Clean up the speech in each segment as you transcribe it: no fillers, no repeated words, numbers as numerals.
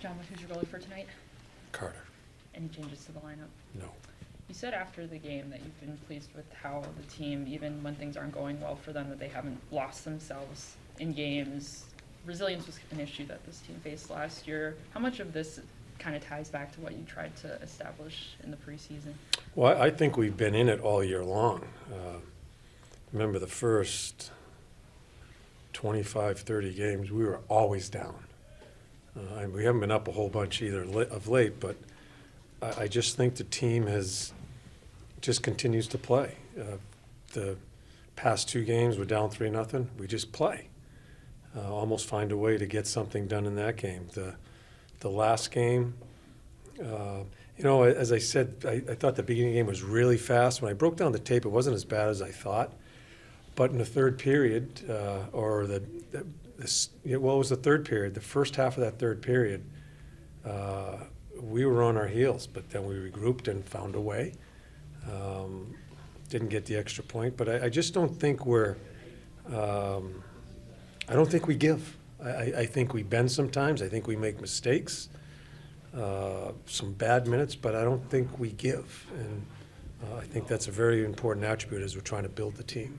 John, who's your goalie for tonight? Carter. Any changes to the lineup? No. You said after the game that you've been pleased with how the team, even when things aren't going well for them, that they haven't lost themselves in games. Resilience was an issue that this team faced last year. How much of this kind of ties back to what you tried to establish in the preseason? Well, I think we've been in it all year long. Remember the first 25, 30 games, we were always down. And we haven't been up a whole bunch either of late, but I just think the team just continues to play. The past two games, we're down 3-0. We just play. Almost find a way to get something done in that game. The last game, as I said, I thought the beginning of the game was really fast. When I broke down the tape, it wasn't as bad as I thought. But in the third period, it was the third period, the first half of that third period, we were on our heels, but then we regrouped and found a way. Didn't get the extra point, but I just don't think I don't think we give. I think we bend sometimes. I think we make mistakes, some bad minutes, but I don't think we give. And I think that's a very important attribute as we're trying to build the team.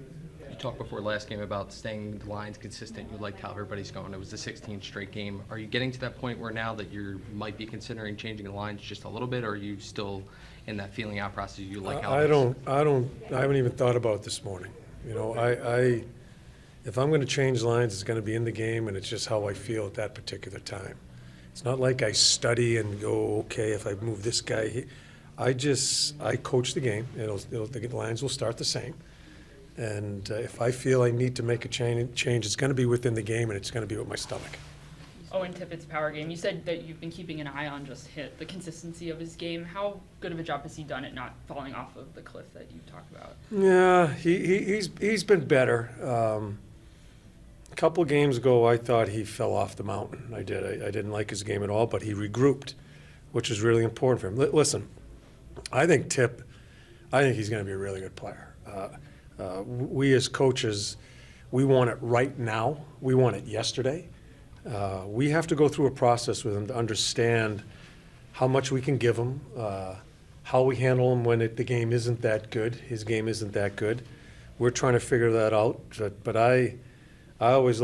You talked before last game about staying the lines consistent. You liked how everybody's going. It was the 16th straight game. Are you getting to that point where now that you might be considering changing the lines just a little bit, or are you still in that feeling out process? You like how I haven't even thought about it this morning. If I'm going to change lines, it's going to be in the game, and it's just how I feel at that particular time. It's not like I study and go, okay, if I move this guy, I coach the game. The lines will start the same. And if I feel I need to make a change, it's going to be within the game, and it's going to be with my stomach. Owen Tippett's power game. You said that you've been keeping an eye on just the consistency of his game. How good of a job has he done at not falling off of the cliff that you talked about? Yeah, he's been better. A couple of games ago, I thought he fell off the mountain. I did. I didn't like his game at all, but he regrouped, which is really important for him. Listen, I think he's going to be a really good player. We as coaches, we want it right now. We want it yesterday. We have to go through a process with him to understand how much we can give him, how we handle him when the game isn't that good. His game isn't that good. We're trying to figure that out. But I always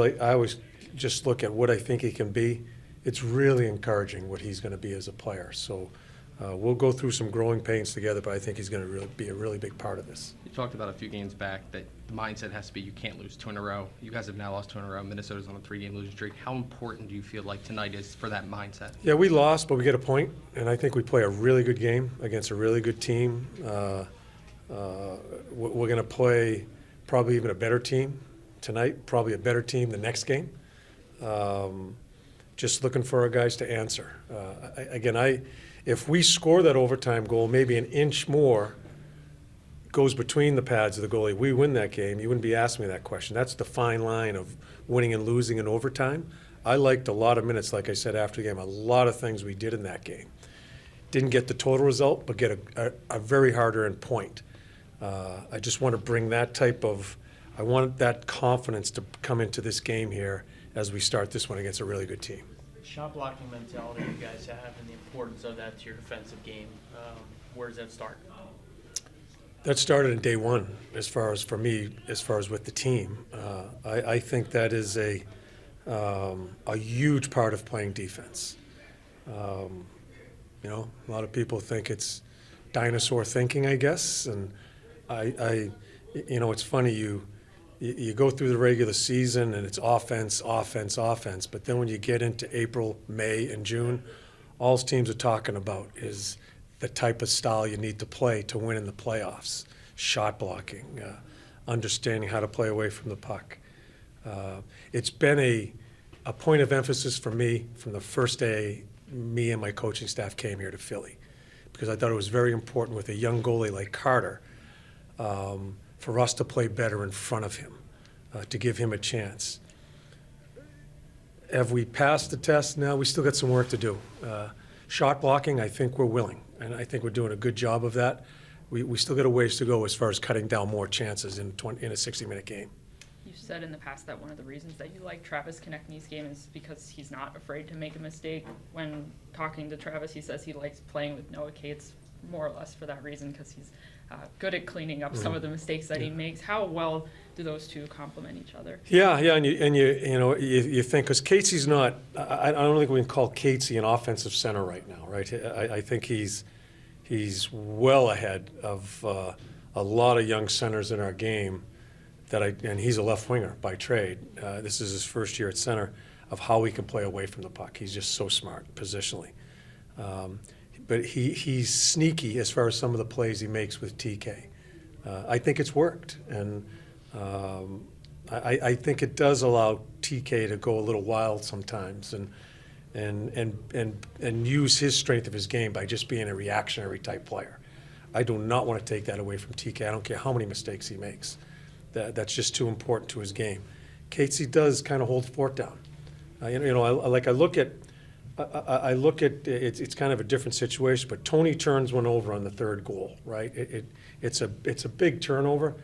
just look at what I think he can be. It's really encouraging what he's going to be as a player. So we'll go through some growing pains together, but I think he's going to be a really big part of this. You talked about a few games back that the mindset has to be you can't lose 2 in a row. You guys have now lost 2 in a row. Minnesota's on a 3-game losing streak. How important do you feel like tonight is for that mindset? Yeah, we lost, but we get a point, and I think we play a really good game against a really good team. We're going to play probably even a better team tonight, probably a better team the next game. Just looking for our guys to answer. If we score that overtime goal, maybe an inch more goes between the pads of the goalie, we win that game, you wouldn't be asking me that question. That's the fine line of winning and losing in overtime. I liked a lot of minutes, like I said after the game, a lot of things we did in that game. Didn't get the total result, but get a very hard-earned point. I just want to bring I want that confidence to come into this game here as we start this one against a really good team. Shot blocking mentality you guys have and the importance of that to your defensive game, where does that start? That started in day one, as far as with the team. I think that is a huge part of playing defense. A lot of people think it's dinosaur thinking, I guess, and it's funny, you go through the regular season and it's offense, but then when you get into April, May, and June, all teams are talking about is the type of style you need to play to win in the playoffs. Shot blocking, understanding how to play away from the puck. It's been a point of emphasis for me from the first day me and my coaching staff came here to Philly, because I thought it was very important with a young goalie like Carter for us to play better in front of him, to give him a chance. Have we passed the test? No, we still got some work to do. Shot blocking, I think we're willing, and I think we're doing a good job of that. We still got a ways to go as far as cutting down more chances in a 60-minute game. You said in the past that one of the reasons that you like Travis Konechny's game is because he's not afraid to make a mistake. When talking to Travis, he says he likes playing with Noah Cates more or less for that reason, because he's good at cleaning up some of the mistakes that he makes. How well do those two complement each other? Yeah, and you think, because Casey's not, I don't think we can call Casey an offensive center right now, right? I think he's well ahead of a lot of young centers in our game and he's a left winger by trade. This is his first year at center, of how he can play away from the puck. He's just so smart positionally. But he's sneaky as far as some of the plays he makes with TK. I think it's worked, and I think it does allow TK to go a little wild sometimes and use his strength of his game by just being a reactionary type player. I do not want to take that away from TK. I don't care how many mistakes he makes. That's just too important to his game. Casey does kind of hold the fort down. I look at it's kind of a different situation, but Tony turns one over on the third goal, right? It's a big turnover,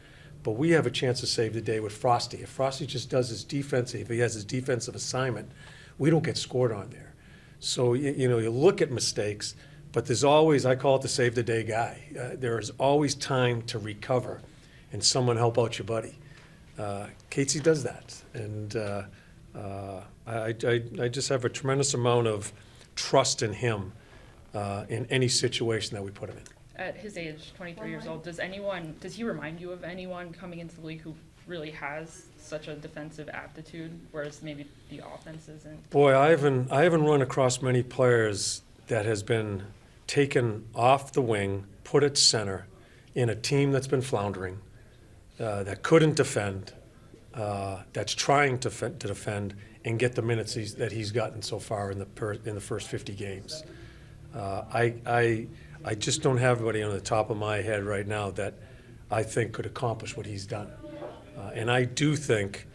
but we have a chance to save the day with Frosty. If Frosty just does his defense, if he has his defensive assignment, we don't get scored on there. So you look at mistakes, but there's always, I call it the save the day guy. There is always time to recover and someone help out your buddy. Casey does that, and I just have a tremendous amount of trust in him in any situation that we put him in. At his age, 23 years old, does he remind you of anyone coming into the league who really has such a defensive aptitude, whereas maybe the offense isn't? Boy, I haven't run across many players that has been taken off the wing, put at center, in a team that's been floundering, that couldn't defend, that's trying to defend, and get the minutes that he's gotten so far in the first 50 games. I just don't have anybody on the top of my head right now that I think could accomplish what he's done. And I do think,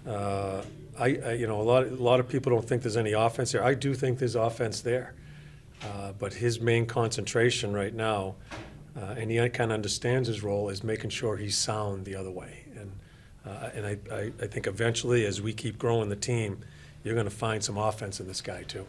a lot of people don't think there's any offense there. I do think there's offense there. But his main concentration right now, and he kind of understands his role, is making sure he's sound the other way. And I think eventually, as we keep growing the team, you're going to find some offense in this guy too.